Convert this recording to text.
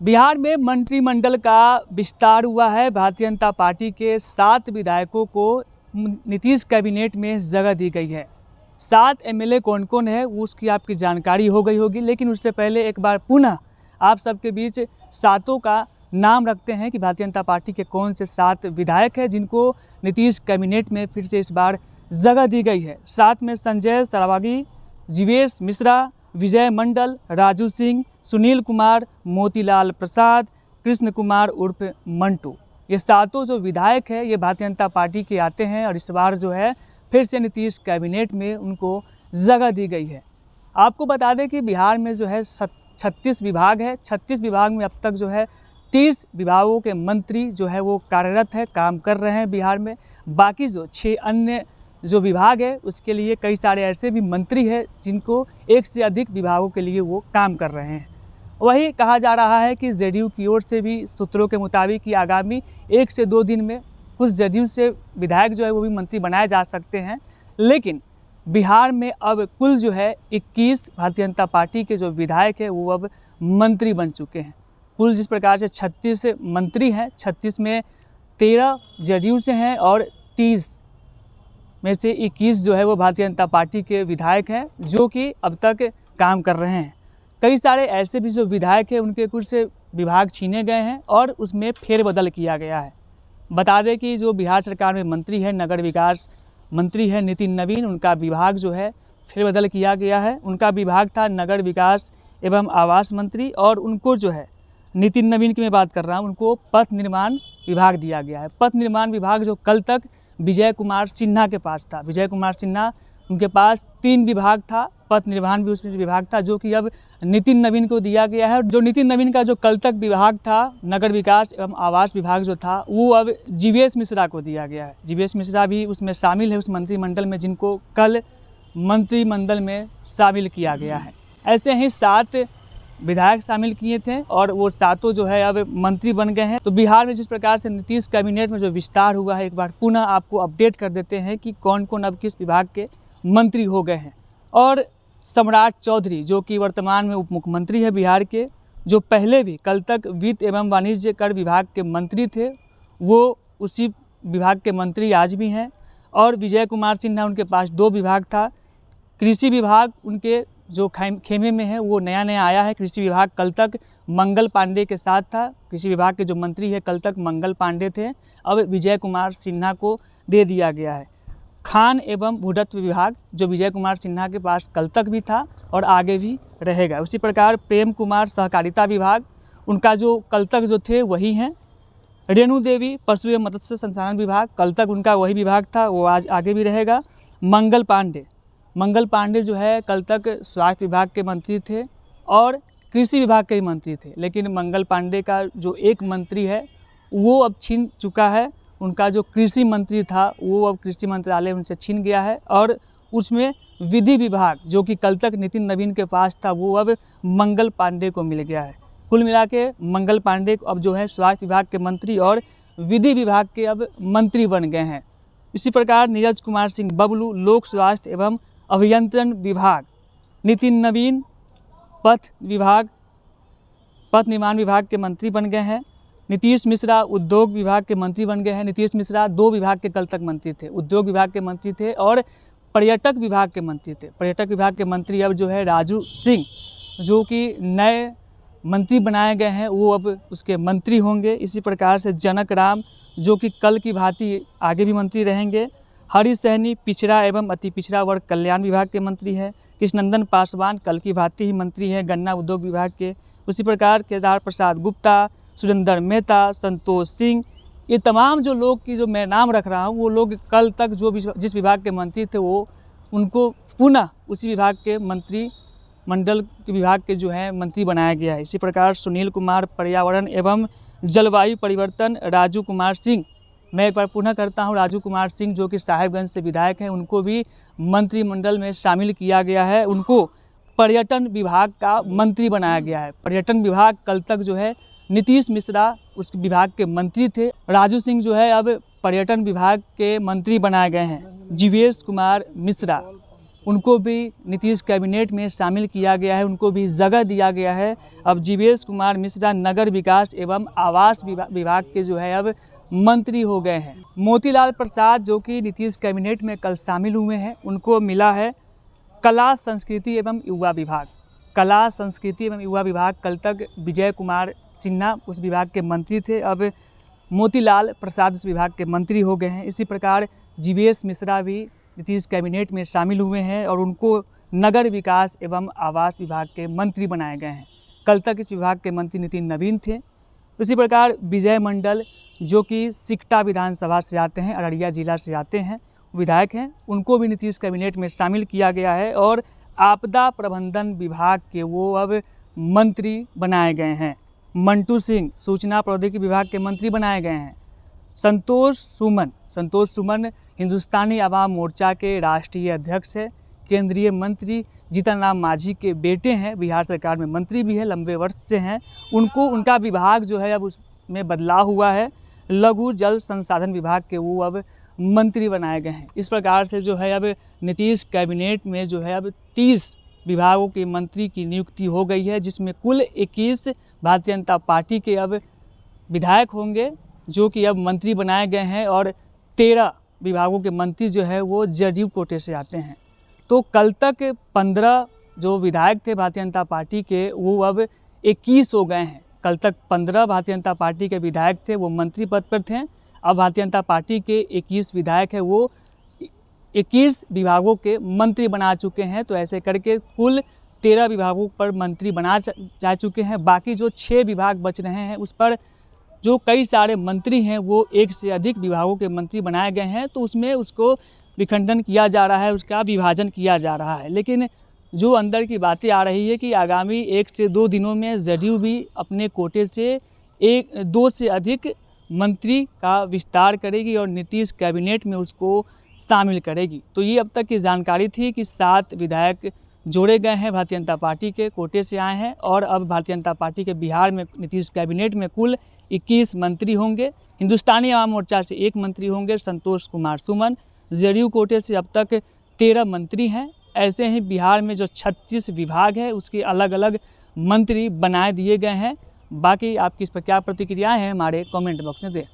बिहार में मंत्रिमंडल का विस्तार हुआ है। भारतीय जनता पार्टी के 7 विधायकों को नीतीश कैबिनेट में जगह दी गई है। 7 एमएलए कौन कौन है उसकी आपकी जानकारी हो गई होगी, लेकिन उससे पहले एक बार पुनः आप सबके बीच 7 का नाम रखते हैं कि भारतीय जनता पार्टी के कौन से 7 विधायक हैं जिनको नीतीश कैबिनेट में फिर से इस बार जगह दी गई है। 7 में संजय सरावगी, जीवेश मिश्रा, विजय मंडल, राजू सिंह, सुनील कुमार, मोतीलाल प्रसाद, कृष्ण कुमार उर्फ मंटू, ये 7 जो विधायक है ये भारतीय जनता पार्टी के आते हैं और इस बार जो है फिर से नीतीश कैबिनेट में उनको जगह दी गई है। आपको बता दें कि बिहार में जो है 36 विभाग है। 36 विभाग में अब तक जो है 30 विभागों के मंत्री जो है वो कार्यरत है, काम कर रहे हैं बिहार में। बाकी जो 6 अन्य जो विभाग है उसके लिए कई सारे ऐसे भी मंत्री हैं जिनको 1 से अधिक विभागों के लिए वो काम कर रहे हैं। वही कहा जा रहा है कि जेडीयू की ओर से भी सूत्रों के मुताबिक कि आगामी 1 से 2 दिन में कुछ जेडीयू से विधायक जो है वो भी मंत्री बनाए जा सकते हैं। लेकिन बिहार में अब कुल जो है 21 भारतीय जनता पार्टी के जो विधायक है वो अब मंत्री बन चुके हैं। कुल जिस प्रकार से 36 मंत्री हैं, 36 में 13 जेडीयू से हैं और 30 में से 21 जो है वो भारतीय जनता पार्टी के विधायक हैं जो कि अब तक काम कर रहे हैं। कई सारे ऐसे भी जो विधायक हैं उनके कुछ से विभाग छीने गए हैं और उसमें फेरबदल किया गया है। बता दें कि जो बिहार सरकार में मंत्री है, नगर विकास मंत्री है नितिन नवीन, उनका विभाग जो है फेरबदल किया गया है। उनका विभाग था नगर विकास एवं आवास मंत्री और उनको जो है नितिन नवीन की मैं बात कर रहा हूँ, उनको पथ निर्माण विभाग दिया गया है। पथ निर्माण विभाग जो कल तक विजय कुमार सिन्हा के पास था। विजय कुमार सिन्हा उनके पास 3 विभाग था, पथ निर्माण भी उसमें विभाग था, जो कि अब नितिन नवीन को दिया गया है। जो नितिन नवीन का जो कल तक विभाग था नगर विकास एवं आवास विभाग जो था वो अब जीवेश मिश्रा को दिया गया है। जीवेश मिश्रा भी उसमें शामिल है उस मंत्रिमंडल में जिनको कल मंत्रिमंडल में शामिल किया गया है। ऐसे ही 7 विधायक शामिल किए थे और वो 7 जो है अब मंत्री बन गए हैं। तो बिहार में जिस प्रकार से नीतीश कैबिनेट में जो विस्तार हुआ है, एक बार पुनः आपको अपडेट कर देते हैं कि कौन कौन अब किस विभाग के मंत्री हो गए हैं। और सम्राट चौधरी जो कि वर्तमान में उप मुख्यमंत्री है बिहार के, जो पहले भी कल तक वित्त एवं वाणिज्य कर विभाग के मंत्री थे, वो उसी विभाग के मंत्री आज भी हैं। और विजय कुमार सिन्हा उनके पास 2 विभाग था। कृषि विभाग उनके जो खेमे में है वो नया आया है। कृषि विभाग कल तक मंगल पांडे के साथ था। कृषि विभाग के जो मंत्री है कल तक मंगल पांडे थे, अब विजय कुमार सिन्हा को दे दिया गया है। खान एवं भूतत्व विभाग जो विजय कुमार सिन्हा के पास कल तक भी था और आगे भी रहेगा। उसी प्रकार प्रेम कुमार सहकारिता विभाग, उनका जो कल तक जो थे वही हैं। रेणु देवी पशु एवं मत्स्य संसाधन विभाग, कल तक उनका वही विभाग था, वो आज आगे भी रहेगा। मंगल पांडे जो है कल तक स्वास्थ्य विभाग के मंत्री थे और कृषि विभाग के भी मंत्री थे, लेकिन मंगल पांडे का जो एक मंत्री है वो अब छीन चुका है। उनका जो कृषि मंत्री था वो अब कृषि मंत्रालय उनसे छीन गया है और उसमें विधि विभाग जो कि कल तक नितिन नवीन के पास था वो अब मंगल पांडे को मिल गया है। कुल मिला के मंगल पांडे अब जो है स्वास्थ्य विभाग के मंत्री और विधि विभाग के अब मंत्री बन गए हैं। इसी प्रकार नीरज कुमार सिंह बबलू लोक स्वास्थ्य एवं अभियंत्रण विभाग, नितिन नवीन पथ निर्माण विभाग के मंत्री बन गए हैं। नीतीश मिश्रा उद्योग विभाग के मंत्री बन गए हैं। नीतीश मिश्रा 2 विभाग के कल तक मंत्री थे, उद्योग विभाग के मंत्री थे और पर्यटक विभाग के मंत्री थे। पर्यटक विभाग के मंत्री अब जो है राजू सिंह जो कि नए मंत्री बनाए गए हैं वो अब उसके मंत्री होंगे। इसी प्रकार से जनक राम जो कि कल की भांति आगे भी मंत्री रहेंगे। हरीश सहनी पिछड़ा एवं अति पिछड़ा वर्ग कल्याण विभाग के मंत्री हैं। कृष्णनंदन पासवान कल की भांति ही मंत्री हैं गन्ना उद्योग विभाग के। उसी प्रकार केदार प्रसाद गुप्ता, सुरेंद्र मेहता, संतोष सिंह, ये तमाम जो लोग की जो मैं नाम रख रहा हूँ वो लोग कल तक जो जिस विभाग के मंत्री थे वो उनको पुनः उसी विभाग के मंत्री मंडल के विभाग के जो है मंत्री बनाया गया है। इसी प्रकार सुनील कुमार पर्यावरण एवं जलवायु परिवर्तन, राजू कुमार सिंह, मैं एक बार पुनः करता हूं, राजू कुमार सिंह जो कि साहिबगंज से विधायक हैं, उनको भी मंत्रिमंडल में शामिल किया गया है। उनको पर्यटन विभाग का मंत्री बनाया गया है। पर्यटन विभाग कल तक जो है नीतीश मिश्रा उस विभाग के मंत्री थे। राजू सिंह जो है अब पर्यटन विभाग के मंत्री बनाए गए हैं। जीवेश कुमार मिश्रा उनको भी नीतीश कैबिनेट में शामिल किया गया है, उनको भी जगह दिया गया है। अब जीवेश कुमार मिश्रा नगर विकास एवं आवास विभाग के जो है अब मंत्री हो गए हैं। मोतीलाल प्रसाद जो कि नीतीश कैबिनेट में कल शामिल हुए हैं, उनको मिला है कला संस्कृति एवं युवा विभाग। कला संस्कृति एवं युवा विभाग कल तक विजय कुमार सिन्हा उस विभाग के मंत्री थे, अब मोतीलाल प्रसाद उस विभाग के मंत्री हो गए हैं। इसी प्रकार जीवेश मिश्रा भी नीतीश कैबिनेट में शामिल हुए हैं और उनको नगर विकास एवं आवास विभाग के मंत्री बनाए गए हैं। कल तक इस विभाग के मंत्री नितिन नवीन थे। इसी प्रकार विजय मंडल जो कि सिकटा विधानसभा से आते हैं, अररिया जिला से आते हैं, विधायक हैं, उनको भी नीतीश कैबिनेट में शामिल किया गया है और आपदा प्रबंधन विभाग के वो अब मंत्री बनाए गए हैं। मंटू सिंह सूचना प्रौद्योगिकी विभाग के मंत्री बनाए गए हैं। संतोष सुमन हिंदुस्तानी आवाम मोर्चा के राष्ट्रीय अध्यक्ष है, केंद्रीय मंत्री जीतन राम मांझी के बेटे हैं, बिहार सरकार में मंत्री भी है, लंबे वर्ष से हैं। उनका विभाग जो है अब उसमें बदलाव हुआ है, लघु जल संसाधन विभाग के वो अब मंत्री बनाए गए हैं। इस प्रकार से जो है अब नीतीश कैबिनेट में जो है अब 30 विभागों के मंत्री की नियुक्ति हो गई है, जिसमें कुल 21 भारतीय जनता पार्टी के अब विधायक होंगे जो कि अब मंत्री बनाए गए हैं और 13 विभागों के मंत्री जो है वो जदयू कोटे से आते हैं। तो कल तक 15 जो विधायक थे भारतीय जनता पार्टी के वो अब 21 हो गए हैं। कल तक 15 भारतीय जनता पार्टी के विधायक थे वो मंत्री पद पर थे, अब भारतीय जनता पार्टी के 21 विधायक है वो 21 विभागों के मंत्री बना चुके हैं। तो ऐसे करके कुल 13 विभागों पर मंत्री बना जा चुके हैं। बाकी जो 6 विभाग बच रहे हैं उस पर जो कई सारे मंत्री हैं वो एक से अधिक विभागों के मंत्री बनाए गए हैं, तो उसमें उसको विखंडन किया जा रहा है, उसका विभाजन किया जा रहा है। लेकिन जो अंदर की बातें आ रही है कि आगामी 1 से 2 दिनों में जदयू भी अपने कोटे से 1-2 से अधिक मंत्री का विस्तार करेगी और नीतीश कैबिनेट में उसको शामिल करेगी। तो ये अब तक की जानकारी थी कि 7 विधायक जोड़े गए हैं, भारतीय जनता पार्टी के कोटे से आए हैं और अब भारतीय जनता पार्टी के बिहार में नीतीश कैबिनेट में कुल 21 मंत्री होंगे। हिंदुस्तानी आवाम मोर्चा से 1 मंत्री होंगे, संतोष कुमार सुमन। जदयू कोटे से अब तक 13 मंत्री हैं। ऐसे ही बिहार में जो 36 विभाग है उसके अलग अलग मंत्री बनाए दिए गए हैं। बाकी आपकी इस पर क्या प्रतिक्रियाएं हैं हमारे कमेंट बॉक्स में दें।